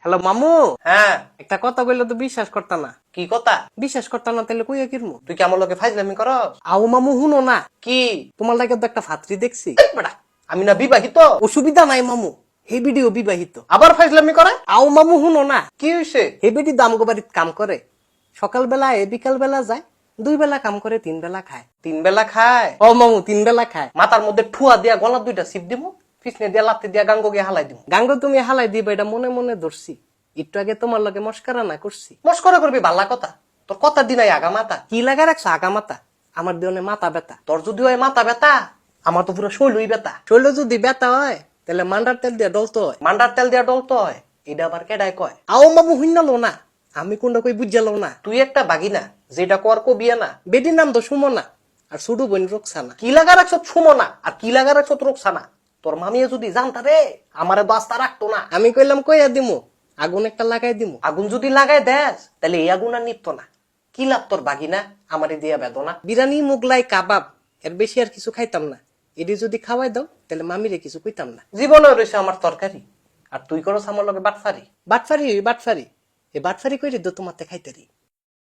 Hello মামু, হ্যাঁ, একটা কথা বললে তো বিশ্বাস করতা না। কি কথা? বিশ্বাস করতা না তাহলে কইয়া কিরমু? তুই কি আমার লোকে ফাইজলামি করস? আও মামু হুনো না, কি তোমার লাগে তো একটা ফাত্রি দেখছি। বেটা, আমি না বিবাহিত? অসুবিধা নাই মামু, হে ভিডিও বিবাহিত। আবার ফাইজলামি করে? আও মামু হুনো না, কি হইছে? হে বেটি দামগো বাড়িত কাম করে। সকালবেলা বিকাল বেলা যায়, 2 বেলা কাম করে 3 বেলা খায়। 3 বেলা খায়? ও মামু 3 বেলা খায়। মাথার মধ্যে ঠুয়া দিয়া গলা 2টা সিপ দিমু, পিছনে দিয়া লাত্তি দিয়া গাঙ্গ গিয়ে হালাই দিমু। গাঙ্গ তুমি হালাই দিবা, এটা মনে মনে ধরছি। একটু আগে তোমার লগে মস্কারা না করছি। মস্করা করবি বালা কথা? তোর কথা দিনাই আগা মাথা। কি লাগা রাখছো আগা মাথা? আমার দিনে মাথা ব্যথা। তোর যদি হয় মাথা ব্যথা, আমার তো পুরো শৈলই ব্যথা। শরীর যদি ব্যথা হয় তাহলে মান্ডার তেল দিয়ে ডলতে হয়। মান্ডার তেল দিয়া ডলতে হয়, এটা আবার কেডায় কয়? আও মামু হুইনালো না, আমি কোনটা কই বুঝালো না। তুই একটা বাগিনা, যেটা কর কবিয়া না। বেটির নাম তো সুমনা, আর ছোট বোন রোকসানা। কি লাগা রাখছ ছুমনা, আর কি লাগা রাখছ রোকসানা? তোর মামিয়া যদি জানতা রে, আমারে বাস্তা রাখতো না। আমি কইলাম কইয়া দিমু, আগুন একটা লাগাই দিমু। আগুন যদি লাগাই দেস, তাহলে এই আগুন আর নিপতো না। কি লাভ তোর বাগিনা, আমারে দিয়া বেদনা? বিরিয়ানি মোগলাই কাবাব, এর বেশি আর কিছু খাইতাম না। এটি যদি খাওয়াই দাও তাহলে মামিরে কিছু কইতাম না। জীবনে রয়েছে আমার তরকারি, আর তুই করস আমার লগে বাটফারি। বাটফারি বাটফারি, এ বাটফারি কইরে তো তোমাতে খাইতারি।